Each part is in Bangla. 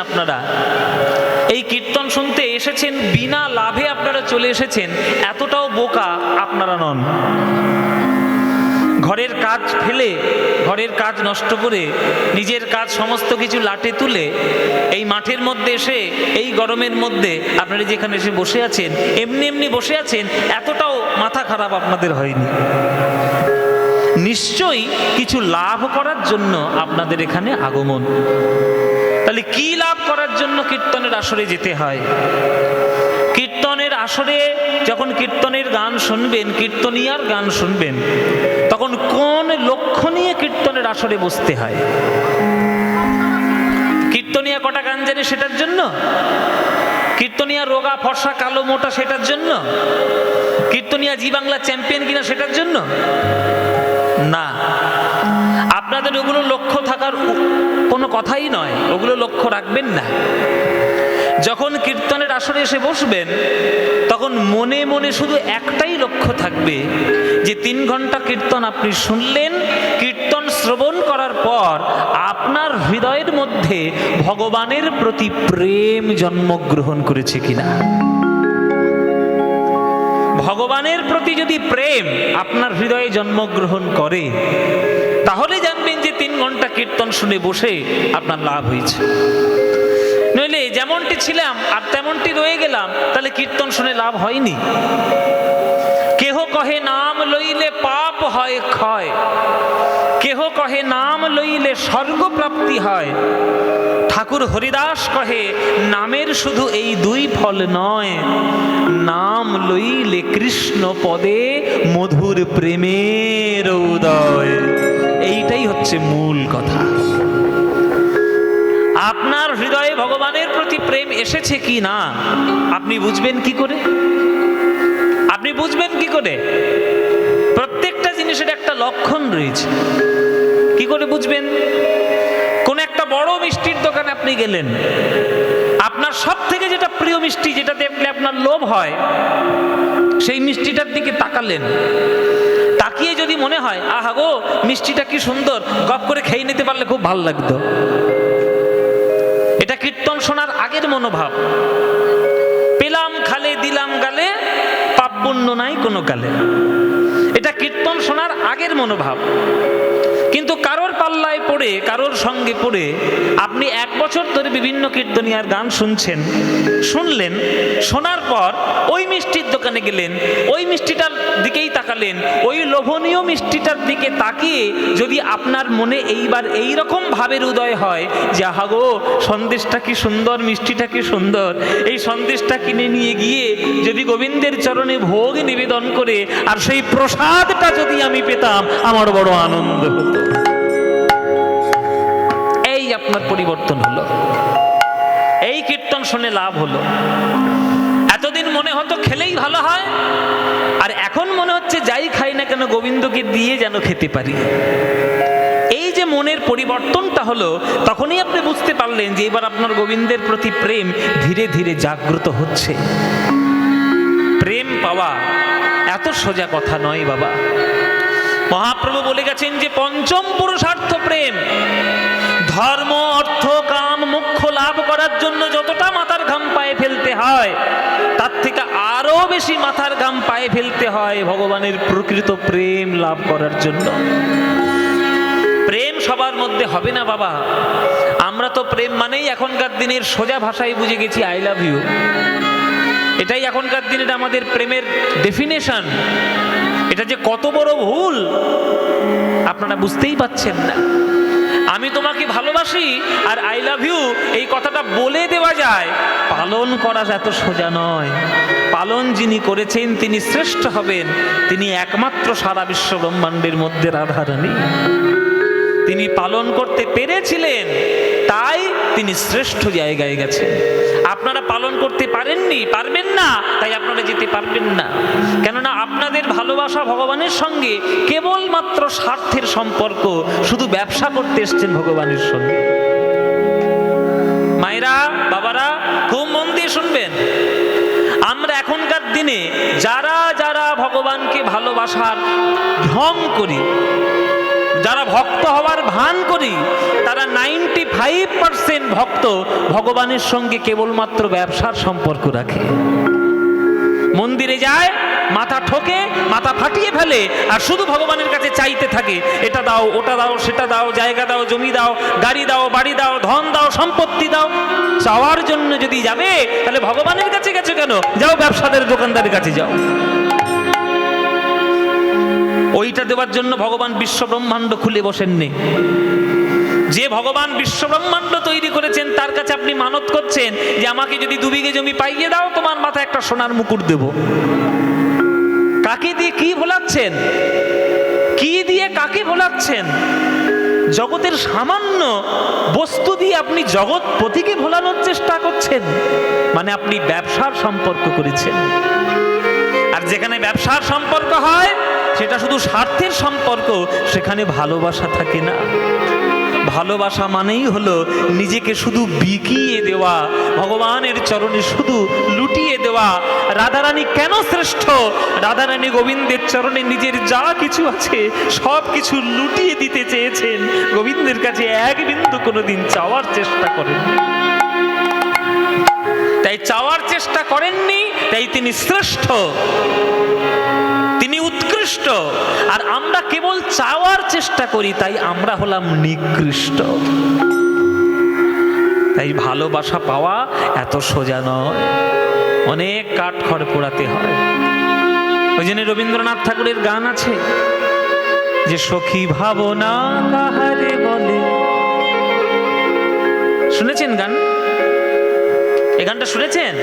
আপনারা, এই কীর্তন শুনতে এসেছেন বিনা লাভে আপনারা চলে এসেছেন, এতটাও বোকা আপনারা নন। ঘরের কাজ ফেলে, ঘরের কাজ নষ্ট করে, নিজের কাজ সমস্ত কিছু লাটে তুলে এই মাঠের মধ্যে এসে, এই গরমের মধ্যে আপনারা যেখানে এসে বসে আছেন, এমনি এমনি বসে আছেন, এতটাও মাথা খারাপ আপনাদের হয়নি। নিশ্চয়ই কিছু লাভ করার জন্য আপনাদের এখানে আগমন। তাহলে কি লাভ করার জন্য কীর্তনের আসরে যেতে হয়? কীর্তনের আসরে যখন কীর্তনের গান শুনবেন, কীর্তনিয়ার গান শুনবেন, তখন কোন লক্ষ্য নিয়ে কীর্তনের আসরে বসতে হয়? কীর্তনিয়া কটা গান জানে সেটার জন্য? কীর্তনিয়া রোগা ফর্সা কালো মোটা সেটার জন্য? কীর্তনিয়া জি বাংলা চ্যাম্পিয়ন কিনা সেটার জন্য? না, আপনাদের ওগুলো লক্ষ্য থাকার কোনো কথাই নয়, ওগুলো লক্ষ্য রাখবেন না। যখন কীর্তনের আসরে এসে বসবেন, তখন মনে মনে শুধু একটাই লক্ষ্য থাকবে যে 3 ঘন্টা কীর্তন আপনি শুনলেন, কীর্তন শ্রবণ করার পর আপনার হৃদয়ের মধ্যে ভগবানের প্রতি প্রেম জন্মগ্রহণ করেছে কিনা। ভগবানের প্রতি যদি প্রেম আপনার হৃদয়ে জন্মগ্রহণ করে, তাহলে জানবেন যে 3 ঘন্টা কীর্তন শুনে বসে আপনার লাভ হয়েছে। নইলে যেমনটি ছিলাম আর তেমনটি রয়ে গেলাম, তাহলে কীর্তন শুনে লাভ হয়নি। কেহ কহে নাম লইলে পাপ হয় ক্ষয়, কেহ কহে নাম লইলে স্বর্গপ্রাপ্তি হয়। ঠাকুর হরিদাস কহে নামের শুধু এই 2 ফল নয়, নাম লইলে কৃষ্ণ পদে মধুর প্রেমের উদয়। এইটাই হচ্ছে মূল কথা। আপনার হৃদয়ে ভগবানের প্রতি প্রেম এসেছে কি না আপনি বুঝবেন কি করে? আপনি বুঝবেন কি করে? প্রত্যেকটা জিনিসের একটা লক্ষণ রয়েছে। কি করে বুঝবেন? কোন একটা বড় মিষ্টির দোকানে আপনি গেলেন, আপনার সব থেকে যেটা প্রিয় মিষ্টি, যেটা দেখলে আপনার লোভ হয়, সেই মিষ্টিটার দিকে তাকালেন। তাকিয়ে যদি মনে হয় আহা গো মিষ্টিটা কি সুন্দর, গপ করে খেয়ে নিতে পারলে খুব ভালো লাগতো, এটা কীর্তন শোনার আগের মনোভাব। পেলাম খালে দিলাম গালে, পাপ পুণ্য নাই কোনো কালে, এটা কীর্তন শোনার আগের মনোভাব। কিন্তু কারোর পাল্লায় পড়ে, কারোর সঙ্গে পড়ে আপনি 1 বছর ধরে বিভিন্ন কীর্তনিয়ার গান শুনছেন, শুনলেন, শোনার পর ওই মিষ্টির দোকানে গেলেন, ওই মিষ্টিটার দিকেই তাকালেন, ওই লোভনীয় মিষ্টিটার দিকে তাকিয়ে যদি আপনার মনে এইবার এইরকম ভাবের উদয় হয় যে আহা গো সন্দেশটা কি সুন্দর, মিষ্টিটা কি সুন্দর, এই সন্দেশটা কিনে নিয়ে গিয়ে যদি গোবিন্দের চরণে ভোগ নিবেদন করে আর সেই প্রসাদটা যদি আমি পেতাম, আমার বড় আনন্দ হতো। এই আপনার পরিবর্তন হলো, এই কীর্তন শুনে লাভ হলো। এতদিন মনে হতো খেলেই ভালো হয়, আর এখন মনে হচ্ছে যাই খাই না কেন গোবিন্দকে দিয়ে যেন খেতে পারি। এই যে মনের পরিবর্তনটা হলো, তখনই আপনি বুঝতে পারলেন যে এবার আপনার গোবিন্দের প্রতি প্রেম ধীরে ধীরে জাগ্রত হচ্ছে। প্রেম পাওয়া এত সোজা কথা নয় বাবা। মহাপ্রভু বলে গেছেন যে 5ম পুরুষার্থ প্রেম। ধর্ম, অর্থ, কাম, মোক্ষ লাভ করার জন্য যতটা মাথার ঘাম পায়ে ফেলতে হয়, তার থেকে আরো বেশি মাথার ঘাম পায়ে ফেলতে হয় ভগবানের প্রকৃত প্রেম লাভ করার জন্য। প্রেম সবার মধ্যে হবে না বাবা। আমরা তো প্রেম মানেই এখনকার দিনের সোজা ভাষায় বুঝে গেছি আই লাভ ইউ। এটাই এখনকার দিনের আমাদের প্রেমের ডেফিনেশন। এটা যে কত বড় ভুল আপনারা বুঝতেই পাচ্ছেন না। আমি তোমাকে ভালোবাসি আর আই লাভ ইউ এই কথাটা বলে দেওয়া যায়, পালন করা এত সোজা নয়। পালন যিনি করেছেন তিনি শ্রেষ্ঠ হবেন, তিনি একমাত্র সারা বিশ্ব ব্রহ্মাণ্ডের মধ্যে রাধারানী। তিনি পালন করতে পেরেছিলেন, তাই তিনি শ্রেষ্ঠ জায়গায় গেছেন। আপনারা পালন করতে পারেননি, পারবেন না, তাই আপনারা যেতে পারবেন না। কেননা আপনাদের ভালোবাসা ভগবানের সঙ্গে কেবলমাত্র স্বার্থের সম্পর্ক, শুধু ব্যবসা করতে এসছেন ভগবানের সঙ্গে। মায়েরা, বাবারা, খুব মন দিয়ে শুনবেন। আমরা এখনকার দিনে যারা যারা ভগবানকে ভালোবাসার ঢং করি, যারা ভক্ত হওয়ার ভান করি তারা 95% ভক্ত ভগবানের সঙ্গে কেবলমাত্র ব্যবসার সম্পর্ক রাখে। মন্দিরে যায়, মাথা ঠোকে, মাথা ফাটিয়ে ফেলে, আর শুধু ভগবানের কাছে চাইতে থাকে, এটা দাও, ওটা দাও, সেটা দাও, জায়গা দাও, জমি দাও, গাড়ি দাও, বাড়ি দাও, ধন দাও, সম্পত্তি দাও। চাওয়ার জন্য যদি যাবে তাহলে ভগবানের কাছে গেছো কেন? যাও ব্যবসাদের দোকানদারের কাছে যাও। ওইটা দেওয়ার জন্য ভগবান বিশ্ব ব্রহ্মাণ্ড খুলে বসেননি। যে ভগবান বিশ্ব ব্রহ্মাণ্ড তৈরি করেছেন তার কাছে আপনি মানত করছেন যে আমাকে যদি 2 বিঘে জমি পাইয়ে দাও, তোমার মাথায় একটা সোনার মুকুট দেব। কাকে দিয়ে কি ভোলাচ্ছেন? কি দিয়ে কাকে ভোলাচ্ছেন? জগতের সামান্য বস্তু দিয়ে আপনি জগৎপতিকে ভোলানোর চেষ্টা করছেন, মানে আপনি ব্যবসার সম্পর্ক করেছেন। আর যেখানে ব্যবসার সম্পর্ক হয় সেটা শুধু স্বার্থের সম্পর্ক, সেখানে ভালোবাসা থাকে না। ভালোবাসা মানেই হলো নিজেকে শুধু বিকিয়ে দেওয়া, ভগবানের চরণে শুধু লুটিয়ে দেওয়া। রাধারানী কেন শ্রেষ্ঠ? রাধারানী গোবিন্দের চরণে নিজের যা কিছু আছে সব কিছু লুটিয়ে দিতে চেয়েছেন, গোবিন্দের কাছে এক বিন্দু কোনোদিন চাওয়ার চেষ্টা করেন। তাই চাওয়ার চেষ্টা করেননি, তাই তিনি শ্রেষ্ঠ, তিনি উৎকৃষ্ট। আর আমরা কেবল চাওয়ার চেষ্টা করি, তাই আমরা হলাম নিকৃষ্ট। তাই ভালোবাসা পাওয়া এত সোজা নয়, অনেক কাঠখড় পোড়াতে হয়। ওই জন্য রবীন্দ্রনাথ ঠাকুরের গান আছে যে সখী ভাবনা কাহারে বলে। শুনেছেন গান? এই গানটা শুনেছেন?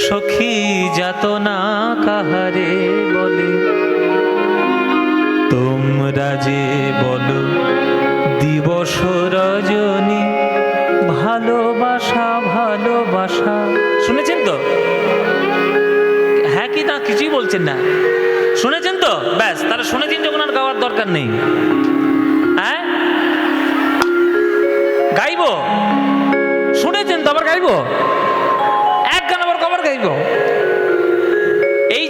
সখী যাতনা কাহারে বলে, তোমরা যে বলো দিবস রজনী, ভালোবাসা ভালোবাসা। শুনেছেন তো? হ্যাঁ কি না কিছুই বলছেন না? শুনেছেন তো? ব্যাস, তারা শুনেছেন যখন আর গাওয়ার দরকার নেই। হ্যাঁ গাইবো? শুনেছেন তো আবার গাইবো? এক গান আবার কবার গাইবো? এই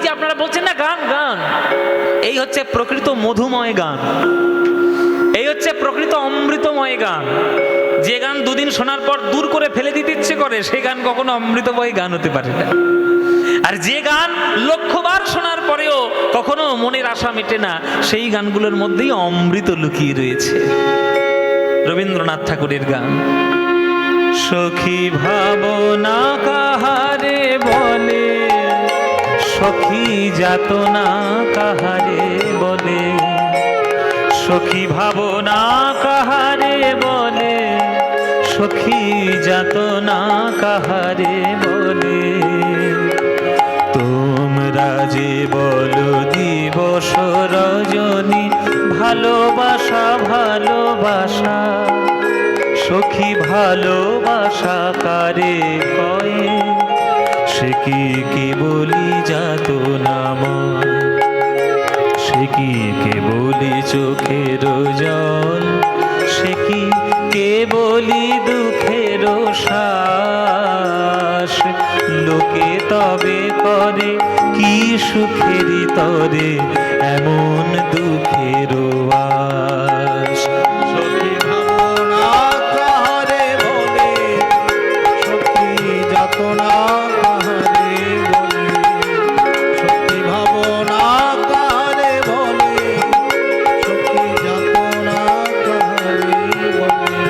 যে আপনারা বলছেন না গান গান, এই হচ্ছে প্রকৃত মধুময় গান, এই হচ্ছে প্রকৃত অমৃতময় গান। যে গান 2 দিন শোনার পর দূর করে ফেলে দিতে ইচ্ছে করে, সেই গান কখনো অমৃতময় গান হতে পারে না। আর যে গান 1,00,000 বার শোনার পরেও কখনো মনের আশা মেটে না, সেই গানগুলোর মধ্যেই অমৃত লুকিয়ে রয়েছে। রবীন্দ্রনাথ ঠাকুরের গান। সখী ভাবনা কাহারে বলে, সখী যাতনা কাহারে বলে, সখী ভাবনা কাহারে বলে, সখী যাতনা কাহারে বলে, তোমরা যে বলো দিবস রজনী, ভালোবাসা ভালোবাসা, সখী ভালোবাসা কারে কয়ে, সে কি কেবলি যাতনাময়, সে কি কেবলি চোখের জল, সে কি কেবলি দুঃখের শ্বাস, লোকে তবে করে কি সুখেরই তরে এমন দুঃখের আশ। সখী ভাবনা কাহারে বলে, সখী যাতনা কাহারে বলে, সখী ভাবনা কাহারে বলে, সখী যাতনা কাহারে বলে।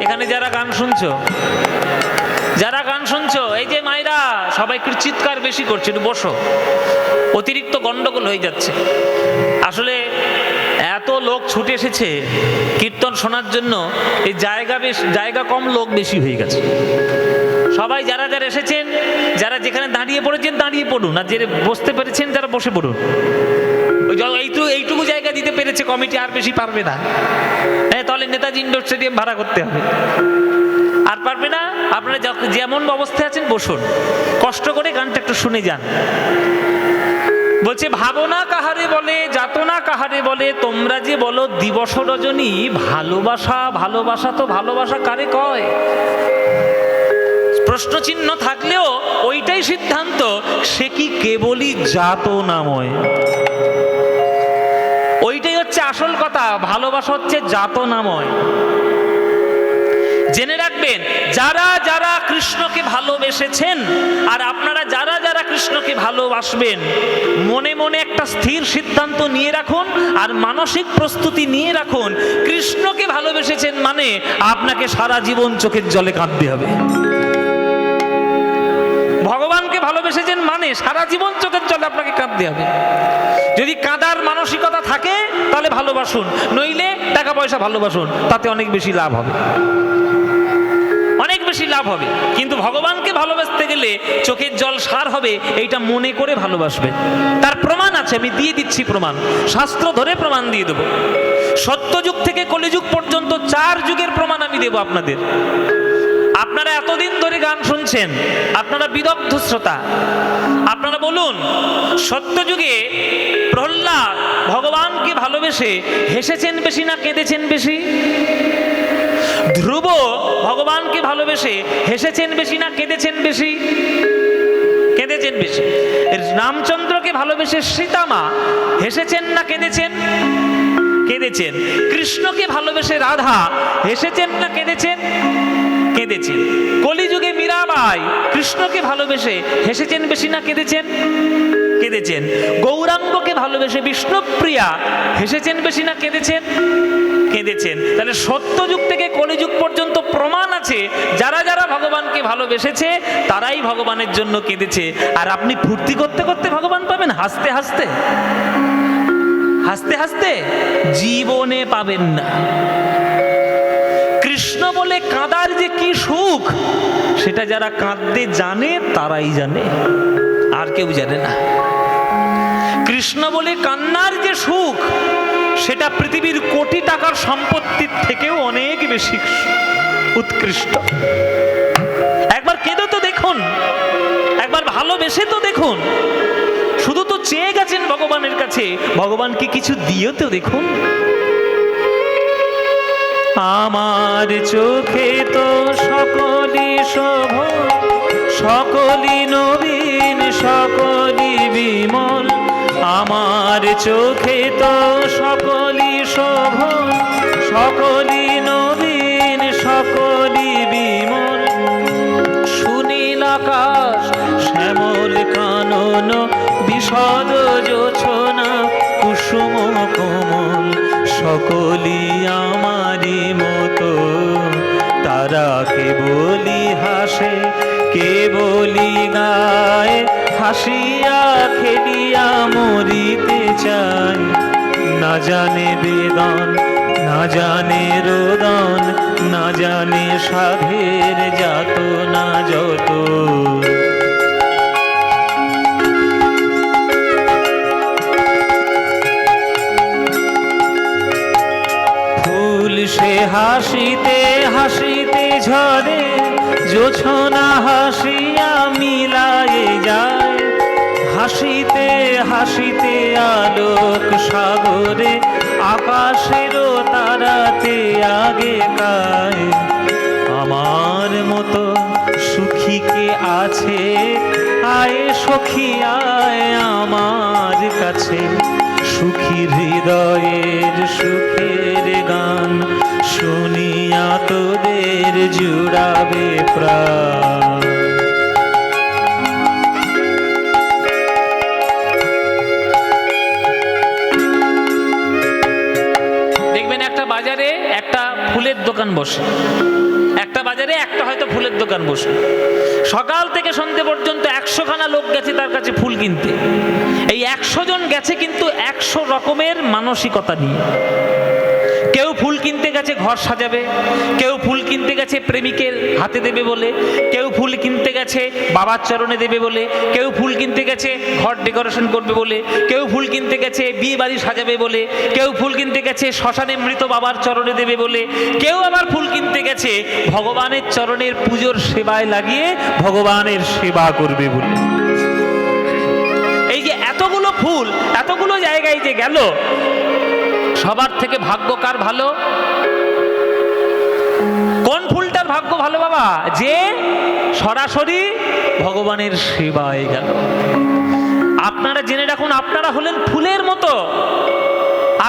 এখানে যারা গান শুনছো, যারা গান শুনছো, এই যে মায়েরা সবাই একটু চিৎকার বেশি করছে, একটু বসো, অতিরিক্ত গন্ডগোল হয়ে যাচ্ছে। আসলে এত লোক ছুটে এসেছে কীর্তন শোনার জন্য, এই জায়গা কম, লোক বেশি হয়ে গেছে। সবাই যারা যারা এসেছেন, যারা যেখানে দাঁড়িয়ে পড়েছেন দাঁড়িয়ে পড়ুন, আর যে বসতে পেরেছেন যারা বসে পড়ুন। এইটুকু জায়গা দিতে পেরেছে কমিটি, আর বেশি পারবে না। হ্যাঁ, তাহলে নেতাজি ইন্ডোর স্টেডিয়াম ভাড়া করতে হবে। আর পারবে না, আপনারা যেমন অবস্থায় আছেন বসুন, কষ্ট করে গানটা একটু শুনে যান। বলছে ভাবনা কাহারে বলে, যাতনা কাহারে বলে, তোমরা যে বলো দিবস রজনী, ভালোবাসা ভালোবাসা, তো ভালোবাসা কারে কয়? প্রশ্নচিহ্ন থাকলেও ওইটাই সিদ্ধান্ত, সে কি কেবলই যাতনাময়। আসল কথা, ভালোবাসা হচ্ছে যাতনাময়। জেনে রাখবেন, যারা যারা কৃষ্ণকে ভালোবেসেছেন আর আপনারা যারা যারা কৃষ্ণকে ভালোবাসবেন, মনে মনে একটা স্থির সিদ্ধান্ত নিয়ে রাখুন আর মানসিক প্রস্তুতি নিয়ে রাখুন, কৃষ্ণকে ভালোবেসেছেন মানে আপনাকে সারা জীবন চোখের জলে কাঁদতে হবে। ভগবানকে ভালোবেসেছেন মানে সারা জীবন চোখের জলে আপনাকে কাঁদতে হবে। যদি কাঁদার মানসিকতা থাকে তাহলে ভালোবাসুন, নইলে টাকা পয়সা ভালোবাসুন, তাতে অনেক বেশি লাভ হবে, অনেক বেশি লাভ হবে। কিন্তু ভগবানকে ভালোবাসতে গেলে চোখের জল সার হবে, এইটা মনে করে ভালোবাসবে। তার প্রমাণ আছে, আমি দিয়ে দিচ্ছি প্রমাণ, শাস্ত্র ধরে প্রমাণ দিয়ে দেবো। সত্যযুগ থেকে কলিযুগ পর্যন্ত 4 যুগের প্রমাণ আমি দেব আপনাদের। আপনারা এতদিন ধরে গান শুনছেন, আপনারা বিদগ্ধ শ্রোতা, আপনারা বলুন, সত্যযুগে প্রহ্লাদ ভগবানকে ভালোবেসে হেসেছেন বেশি না কেঁদেছেন বেশি? ধ্রুব ভগবানকে ভালোবেসে হেসেছেন বেশি না কেঁদেছেন বেশি? কেঁদেছেন বেশি। রামচন্দ্রকে ভালোবেসে সীতামা হেসেছেন না কেঁদেছেন? কেঁদেছেন। কৃষ্ণকে ভালোবেসে রাধা হেসেছেন না কেঁদেছেন? কেঁদেছেন। কলিযুগে মীরাবাই কৃষ্ণকে ভালোবেসে হেসেছেন বেশি না কেঁদেছেন? কেঁদেছেন। গৌরাঙ্গকে ভালোবেসে বিষ্ণুপ্রিয়া হেসেছেন বেশি না কেঁদেছেন? কেঁদেছেন। তাহলে সত্যযুগ থেকে কলিযুগ পর্যন্ত প্রমাণ আছে, যারা যারা ভগবানকে ভালোবেসেছে তারাই ভগবানের জন্য কেঁদেছে। আর আপনি ফুর্তি করতে করতে ভগবান পাবেন, হাসতে হাসতে, হাসতে হাসতে জীবনে পাবেন না। কৃষ্ণ বলে কাঁদার যে কি সুখ, সেটা যারা কাঁদতে জানে তারাই জানে, আর কেউ জানে না। কৃষ্ণ বলে কান্নার যে সুখ, সেটা পৃথিবীর কোটি টাকার সম্পত্তির থেকেও অনেক বেশি উৎকৃষ্ট। একবার কেঁদে তো দেখুন, একবার ভালোবেসে তো দেখুন। শুধু তো চেয়ে গেছেন ভগবানের কাছে, ভগবানকে কিছু দিয়ে তো দেখুন। আমার চোখে তো সকলই শোভ, সকলই নবীন, সকলই বিমল। আমার চোখে তো সকলই শোভ, সকলই নবীন, সকলই বিমল। সুনীল আকাশ, শ্যামল কানন, বিশদ জোছনা, কুসুম কোমল, সকলই আমারই মতো। তারা কেবলই হাসে, কেবলই গায়, হাসিয়া খেলিয়া মরিতে চায়। না জানে বেদন, না জানে রোদন, না জানে সাধের যাতনা যত। ফুল সে হাসিতে হাসিতে ঝরে, জোছনা হাসিয়া মিলায়ে যায়। হাসিতে হাসিতে আলোক সাগরে, আকাশেরও তারাতে আগে গায়। আমার মতো সুখী কে আছে, আয় সখী আয় আমার কাছে। সুখী হৃদয়ের সুখের গান, শুনিয়া তোদের জুড়াবে প্রাণ। দেখবেন একটা বাজারে একটা ফুলের দোকান বসে, একটা বাজারে একটা হয়তো ফুলের দোকান বসে। সকাল থেকে সন্ধ্যে পর্যন্ত 100 খানা লোক গেছে তার কাছে ফুল কিনতে। এই 100 জন গেছে কিন্তু 100 রকমের মানসিকতা নিয়ে। কেউ ফুল কিনতে গেছে ঘর সাজাবে, কেউ ফুল কিনতে গেছে প্রেমিকের হাতে দেবে বলে, কেউ ফুল কিনতে গেছে বাবার চরণে দেবে বলে, কেউ ফুল কিনতে গেছে ঘর ডেকোরেশন করবে বলে, কেউ ফুল কিনতে গেছে বিয়ে বাড়ি সাজাবে বলে, কেউ ফুল কিনতে গেছে শ্মশানে মৃত বাবার চরণে দেবে বলে, কেউ আবার ফুল কিনতে গেছে ভগবানের চরণের পুজোর সেবায় লাগিয়ে ভগবানের সেবা করবে বলে। এই যে এতগুলো ফুল এতগুলো জায়গায় যে গেল, সবার থেকে ভাগ্য কার ভালো? কোন ফুলটার ভাগ্য ভালো বাবা? যে সরাসরি ভগবানের সেবায় গেল। আপনারা জেনে রাখুন, আপনারা হলেন ফুলের মতো,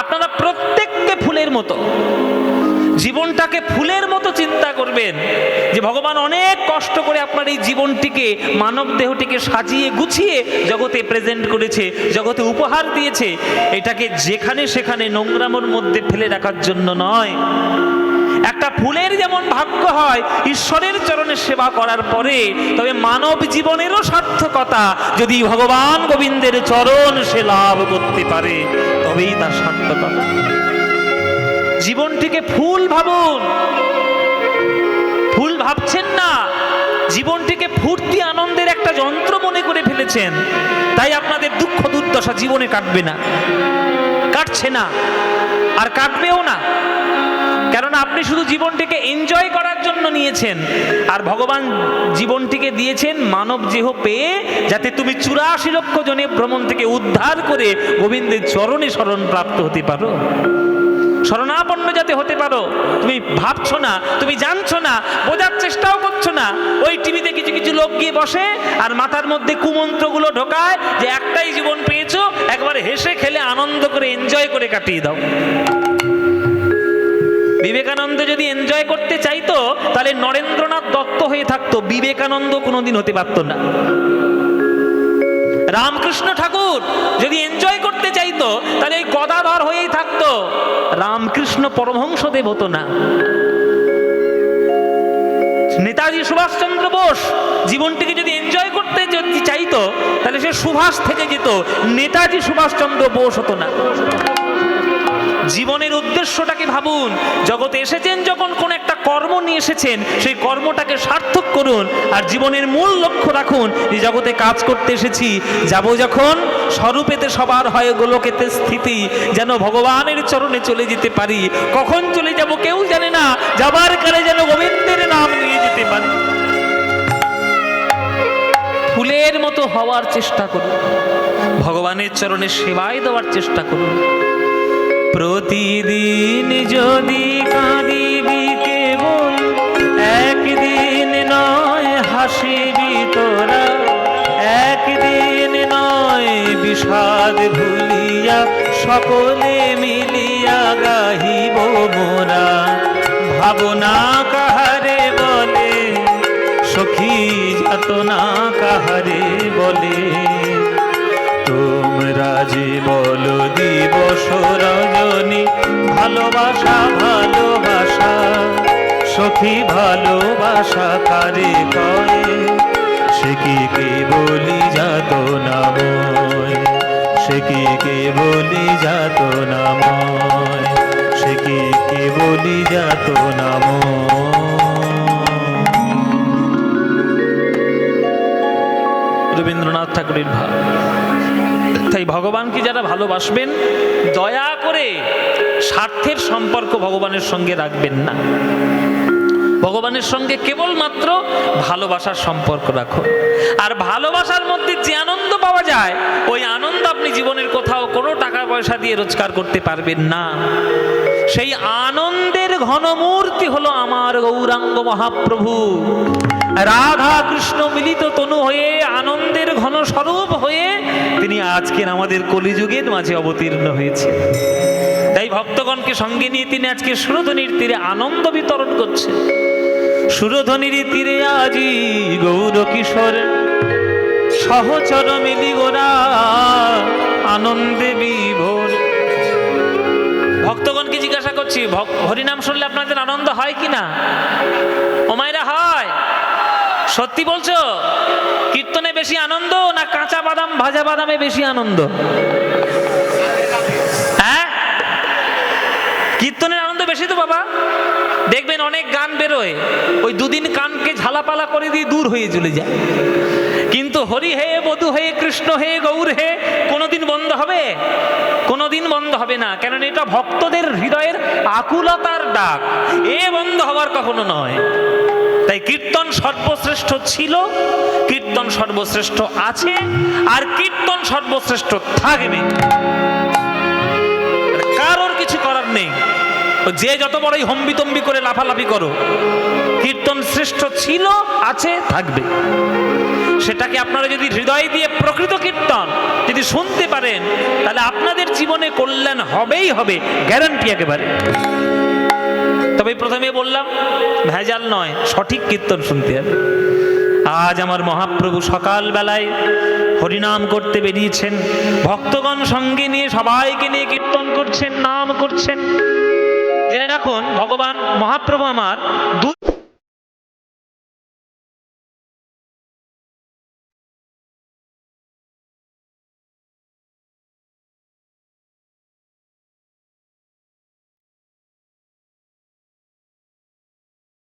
আপনারা প্রত্যেককে ফুলের মতো, জীবনটাকে ফুলের মতো চিন্তা করবেন যে ভগবান অনেক কষ্ট করে আপনার এই জীবনটিকে, মানব দেহটিকে সাজিয়ে গুছিয়ে জগতে প্রেজেন্ট করেছে, জগতে উপহার দিয়েছে। এটাকে যেখানে সেখানে নোংরামোর মধ্যে ফেলে রাখার জন্য নয়। একটা ফুলের যেমন ভাগ্য হয় ঈশ্বরের চরণে সেবা করার পরে, তবে মানব জীবনেরও সার্থকতা যদি ভগবান গোবিন্দের চরণ সে লাভ করতে পারে, তবেই তার সার্থকতা। জীবনটিকে ফুল ভাবুন, ফুল ভাবছেন না, জীবনটিকে ফুর্তি আনন্দের একটা যন্ত্র মনে করে ফেলেছেন। তাই আপনাদের দুঃখ দুর্দশা জীবনে কাটবে না, কাটছে না, আর কাটবেও না। কেননা আপনি শুধু জীবনটিকে এনজয় করার জন্য নিয়েছেন, আর ভগবান জীবনটিকে দিয়েছেন মানব দেহ পেয়ে, যাতে তুমি 84 লক্ষ জনের ভ্রমণ থেকে উদ্ধার করে গোবিন্দের চরণে শরণ প্রাপ্ত হতে পারো, শরণাপন্ন যাতে হতে পারো। তুমি ভাবছো না, তুমি জানছো না, বোঝার চেষ্টাও করছো না। ওই টিভিতে কিছু কিছু লোক গিয়ে বসে আর মাথার মধ্যে কুমন্ত্রগুলো ঢোকায় যে একটাই জীবন পেয়েছো, একবার হেসে খেলে আনন্দ করে এনজয় করে কাটিয়ে দাও। বিবেকানন্দ যদি এনজয় করতে চাইতো তাহলে নরেন্দ্রনাথ দত্ত হয়ে থাকতো, বিবেকানন্দ কোনোদিন হতে পারতো না। রামকৃষ্ণ ঠাকুর যদি এনজয় করতে চাইতো তাহলে এই গদাধর হয়েই থাকতো, রামকৃষ্ণ পরমহংসদেব হতো না। নেতাজি সুভাষচন্দ্র বোস জীবনটিকে যদি এনজয় করতে যদি চাইতো তাহলে সে সুভাষ থেকে যেত, নেতাজি সুভাষচন্দ্র বোস হতো না। জীবনের উদ্দেশ্যটাকে ভাবুন। জগতে এসেছেন যখন কোন একটা কর্ম নিয়ে এসেছেন, সেই কর্মটাকে সার্থক করুন। আর জীবনের মূল লক্ষ্য রাখুন যে জগতে কাজ করতে এসেছি, যাব যখন স্বরূপেতে সবার হয় গোলকেতে স্থিতি, যেন ভগবানের চরণে চলে যেতে পারি। কখন চলে যাব কেউ জানে না, যাবার কালে যেন গোবিন্দের নাম নিয়ে যেতে পারি। ফুলের মতো হওয়ার চেষ্টা করুন, ভগবানের চরণে সেবায় দেওয়ার চেষ্টা করুন। প্রতিদিন যদি কাঁদিবি কেবল, একদিন নয় হাসিবি তোরা, একদিন নয় বিষাদ ভুলিয়া সকলে মিলিয়া গাহিব মোরা। ভাবনা কাহারে বলে সখী, যাতনা কাহারে বলে, তোমরা যে বলো দিবস রজনী, ভালোবাসা ভালোবাসা সখী ভালোবাসা কারে কয়, সে কি কে বলি যাতনাময়, সে কি কে বলি যাতনাময়, সে কি কে বলি যাতনাময়। রবীন্দ্রনাথ ঠাকুরের ভাব। তাই ভগবানকে যারা ভালোবাসবেন, দয়া করে স্বার্থের সম্পর্ক ভগবানের সঙ্গে রাখবেন না। ভগবানের সঙ্গে কেবলমাত্র ভালোবাসার সম্পর্ক রাখুন। আর ভালোবাসার মধ্যে যে আনন্দ পাওয়া যায়, ওই আনন্দ আপনি জীবনের কোথাও কোনো টাকা পয়সা দিয়ে রোজগার করতে পারবেন না। সেই আনন্দের ঘনমূর্তি হলো আমার গৌরাঙ্গ মহাপ্রভু। রাধা কৃষ্ণ মিলিত তনু হয়ে, আনন্দের ঘন স্বরূপ হয়ে তিনি আজকের আমাদের কলিযুগের মাঝে অবতীর্ণ হয়েছে। তাই ভক্তগণকে সঙ্গে নিয়ে তিনি আজকে সুরধ্বনির তীরে আনন্দ বিতরণ করছেন। সুরধ্বনির তীরে আজি গৌর কিশোর সহচর মিলি গোরা, আনন্দে বিভোর। ভক্তগণকে জিজ্ঞাসা করছি, হরিনাম শুনলে আপনাদের আনন্দ হয় কিনা? ও মায়েরা, হয়? সত্যি বলছো? কীর্তনে বেশি আনন্দ না কাঁচা বাদাম ভাজা বাদামে বেশি আনন্দ? হ্যাঁ, কীর্তনের আনন্দ বেশি তো বাবা। দেখবেন অনেক গান বেরোয়, ওই দুদিন কানকে ঝালাপালা করে দিয়ে দূর হয়ে চলে যায়। কিন্তু হরি হে, বধু হে, কৃষ্ণ হে, গৌর হে কোনোদিন বন্ধ হবে? কোনোদিন বন্ধ হবে না। কেননা এটা ভক্তদের হৃদয়ের আকুলতার ডাক, এ বন্ধ হওয়ার কখনো নয়। তাই কীর্তন সর্বশ্রেষ্ঠ ছিল, কীর্তন সর্বশ্রেষ্ঠ আছে, আর কীর্তন সর্বশ্রেষ্ঠ থাকবে। কারোর কিছু করার নেই। যে যত বড়ই হম্বিতম্বি করে লাফালাফি করো, কীর্তন শ্রেষ্ঠ ছিল, আছে, থাকবে। সেটাকে আপনারা যদি হৃদয় দিয়ে প্রকৃত কীর্তন যদি শুনতে পারেন, তাহলে আপনাদের জীবনে কল্যাণ হবেই হবে, গ্যারান্টি একেবারে। তবে প্রথমে বললাম ভেজাল নয়, সঠিক কীর্তন শুনতে হবে। আজ আমার মহাপ্রভু সকাল বেলায় হরিনাম করতে বেরিয়েছেন, ভক্তগণ সঙ্গে নিয়ে সবাইকে নিয়ে কীর্তন করছেন, নাম করছেন। জেনে রাখুন, ভগবান মহাপ্রভু আমার 2